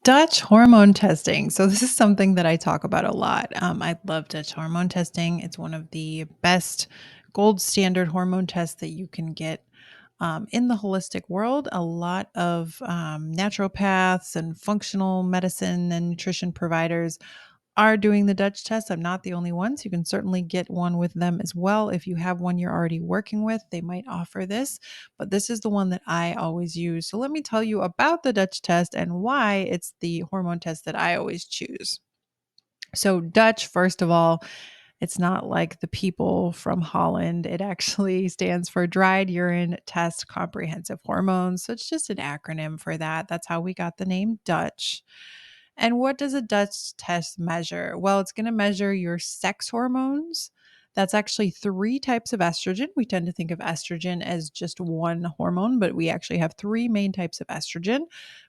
Dutch hormone testing. So, this is something that I talk about a lot. I love Dutch hormone testing. It's one of the best gold standard hormone tests that you can get in the holistic world. A lot of naturopaths and functional medicine and nutrition providers are doing the Dutch test. I'm not the only one. So you can certainly get one with them as well. If you have one you're already working with, they might offer this, but this is the one that I always use. So let me tell you about the Dutch test and why it's the hormone test that I always choose. So, Dutch, first of all, it's not like the people from Holland. It actually stands for Dried Urine Test Comprehensive Hormones. So, it's just an acronym for that. That's how we got the name Dutch. And what does a Dutch test measure? Well, it's going to measure your sex hormones. That's actually three types of estrogen. We tend to think of estrogen as just one hormone, but we actually have three main types of estrogen: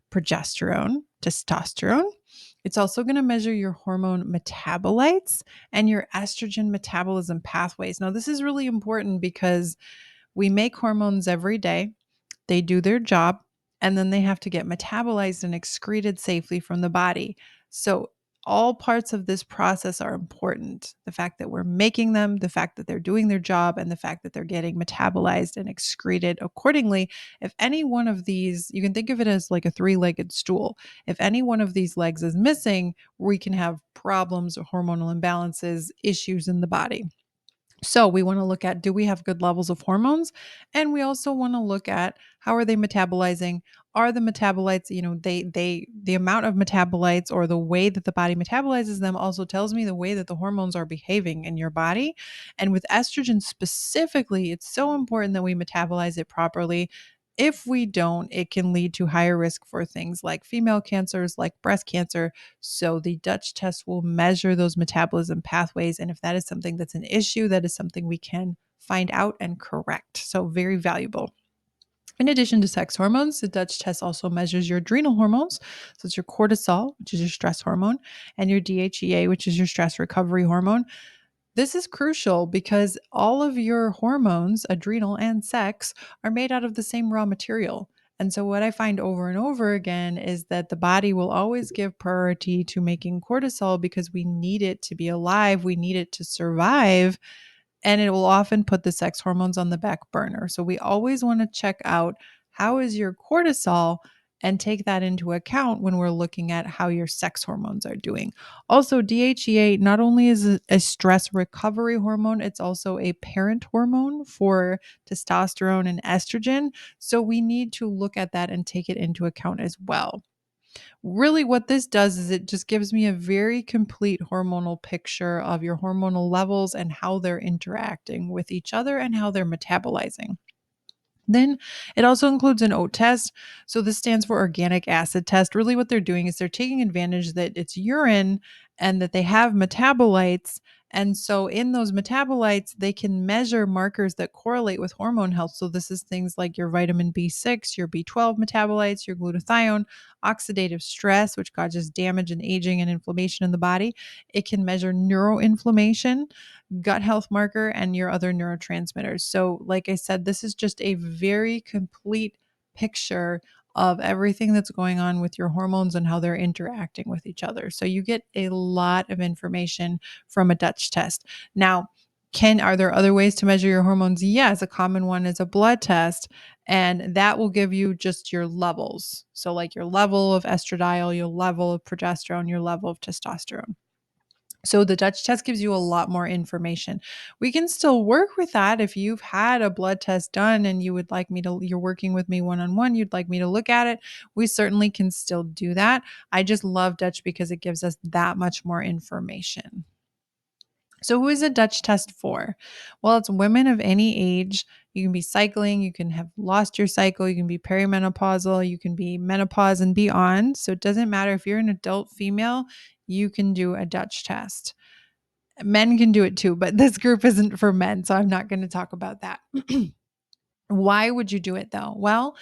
progesterone, testosterone. It's also going to measure your hormone metabolites and your estrogen metabolism pathways. Now, this is really important because we make hormones every day. They do their job, and then they have to get metabolized and excreted safely from the body. So, all parts of this process are important. The fact that we're making them, the fact that they're doing their job, and the fact that they're getting metabolized and excreted accordingly. If any one of these, you can think of it as like a three-legged stool. If any one of these legs is missing, we can have problems or hormonal imbalances, issues in the body. So we want to look at, do we have good levels of hormones? And we also want to look at, how are they metabolizing? Are the metabolites, the amount of metabolites or the way that the body metabolizes them also tells me the way that the hormones are behaving in your body. And with estrogen specifically, it's so important that we metabolize it properly. If we don't, it can lead to higher risk for things like female cancers, like breast cancer. So the Dutch test will measure those metabolism pathways. And if that is something that's an issue, that is something we can find out and correct. So, very valuable. In addition to sex hormones, the Dutch test also measures your adrenal hormones. So, it's your cortisol, which is your stress hormone, and your DHEA, which is your stress recovery hormone. This is crucial because all of your hormones, adrenal and sex, are made out of the same raw material. And so, what I find over and over again is that the body will always give priority to making cortisol because we need it to be alive, we need it to survive, and it will often put the sex hormones on the back burner. So we always want to check out, how is your cortisol, and take that into account when we're looking at how your sex hormones are doing. Also, DHEA not only is a stress recovery hormone, it's also a parent hormone for testosterone and estrogen. So we need to look at that and take it into account as well. Really, what this does is it just gives me a very complete hormonal picture of your hormonal levels and how they're interacting with each other and how they're metabolizing. Then it also includes an OAT test. So this stands for organic acid test. Really, what they're doing is they're taking advantage that it's urine and that they have metabolites. And so in those metabolites, they can measure markers that correlate with hormone health. So this is things like your vitamin B6, your B12 metabolites, your glutathione, oxidative stress, which causes damage and aging and inflammation in the body. It can measure neuroinflammation, gut health marker, and your other neurotransmitters. So, like I said, this is just a very complete picture of everything that's going on with your hormones and how they're interacting with each other. So, you get a lot of information from a Dutch test. Now, are there other ways to measure your hormones? Yes, a common one is a blood test, and that will give you just your levels. So, like your level of estradiol, your level of progesterone, your level of testosterone. So the Dutch test gives you a lot more information. We can still work with that if you've had a blood test done and you would like me to, you're working with me one on one, you'd like me to look at it. We certainly can still do that. I just love Dutch because it gives us that much more information. So, who is a Dutch test for? Well, it's women of any age. You can be cycling, you can have lost your cycle, you can be perimenopausal, you can be menopause and beyond. So, it doesn't matter if you're an adult female, you can do a Dutch test. Men can do it too, but this group isn't for men, so I'm not going to talk about that. Why would you do it though? Well,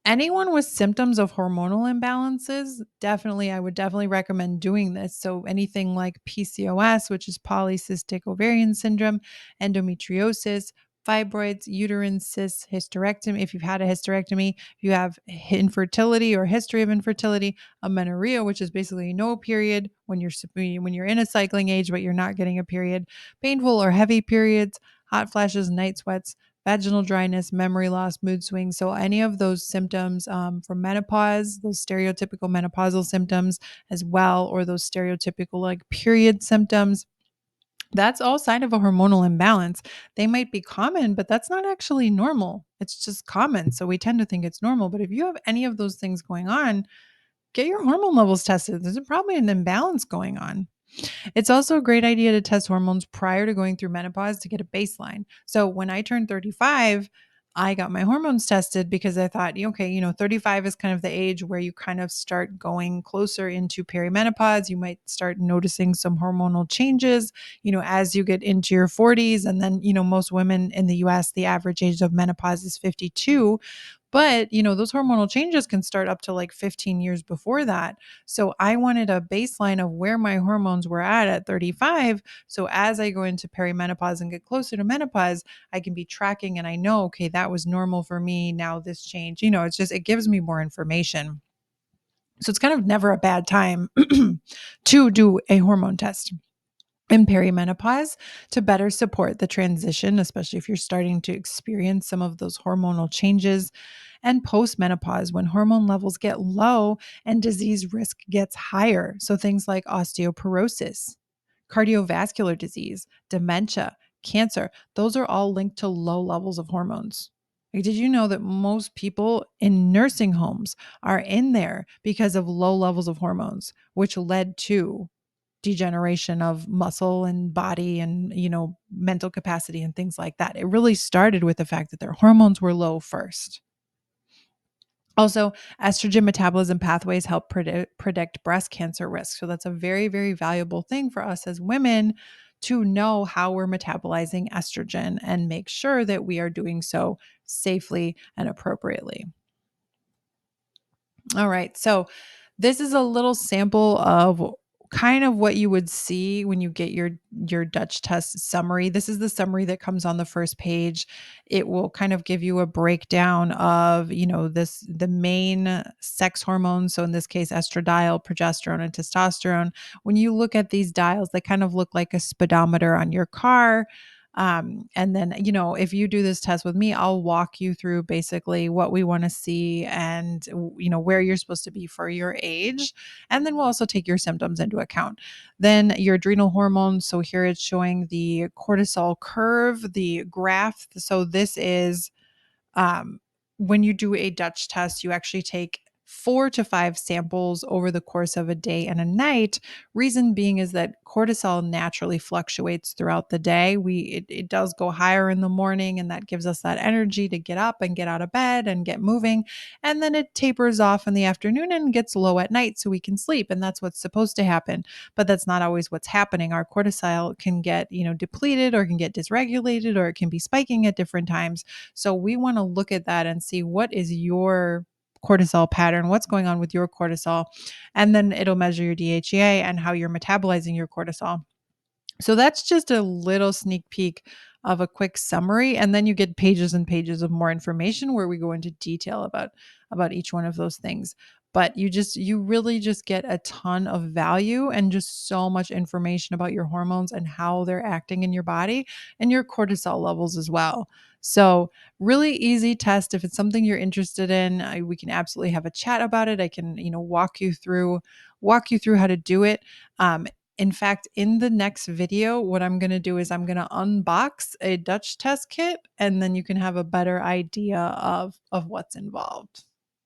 anyone with symptoms of hormonal imbalances, definitely, I would definitely recommend doing this. So, anything like PCOS, which is polycystic ovarian syndrome, endometriosis, fibroids, uterine cysts, hysterectomy, if you've had a hysterectomy, if you have infertility or history of infertility, amenorrhea, which is basically no period when you're in a cycling age but you're not getting a period, painful or heavy periods, hot flashes, night sweats, vaginal dryness, memory loss, mood swings. So any of those symptoms from menopause, those stereotypical menopausal symptoms as well, or those stereotypical like period symptoms, that's all sign of a hormonal imbalance. They might be common, but that's not actually normal. It's just common. So we tend to think it's normal. But if you have any of those things going on, get your hormone levels tested. There's probably an imbalance going on. It's also a great idea to test hormones prior to going through menopause to get a baseline. So when I turned 35, I got my hormones tested because I thought, okay, 35 is kind of the age where you kind of start going closer into perimenopause. You might start noticing some hormonal changes, as you get into your 40s. And then, most women in the US, the average age of menopause is 52. But, those hormonal changes can start up to like 15 years before that. So I wanted a baseline of where my hormones were at 35. So as I go into perimenopause and get closer to menopause, I can be tracking and I know, okay, that was normal for me. Now this change, it gives me more information. So it's kind of never a bad time to do a hormone test in perimenopause to better support the transition, especially if you're starting to experience some of those hormonal changes, and postmenopause when hormone levels get low and disease risk gets higher. So things like osteoporosis, cardiovascular disease, dementia, cancer, those are all linked to low levels of hormones. Like, did you know that most people in nursing homes are in there because of low levels of hormones, which led to degeneration of muscle and body and, mental capacity and things like that? It really started with the fact that their hormones were low first. Also, estrogen metabolism pathways help predict breast cancer risk. So that's a very, very valuable thing for us as women to know how we're metabolizing estrogen and make sure that we are doing so safely and appropriately. All right. So this is a little sample of kind of what you would see when you get your Dutch test summary. This is the summary that comes on the first page. It will kind of give you a breakdown of, the main sex hormones. So in this case, estradiol, progesterone, and testosterone. When you look at these dials, they kind of look like a speedometer on your car. And then, if you do this test with me, I'll walk you through basically what we want to see and, where you're supposed to be for your age. And then we'll also take your symptoms into account. Then your adrenal hormones. So here it's showing the cortisol curve, the graph. So this is um, when you do a Dutch test, you actually take 4 to 5 samples over the course of a day and a night. Reason being is that cortisol naturally fluctuates throughout the day. It does go higher in the morning, and that gives us that energy to get up and get out of bed and get moving. And then it tapers off in the afternoon and gets low at night so we can sleep. And that's what's supposed to happen. But that's not always what's happening. Our cortisol can get, depleted or can get dysregulated, or it can be spiking at different times. So we want to look at that and see what is your cortisol pattern, what's going on with your cortisol, and then it'll measure your DHEA and how you're metabolizing your cortisol. So that's just a little sneak peek of a quick summary, and then you get pages and pages of more information where we go into detail about each one of those things. But you really just get a ton of value and just so much information about your hormones and how they're acting in your body and your cortisol levels as well. So really easy test. If it's something you're interested in, we can absolutely have a chat about it. I can, walk you through how to do it. In fact, in the next video, what I'm going to do is I'm going to unbox a Dutch test kit, and then you can have a better idea of what's involved.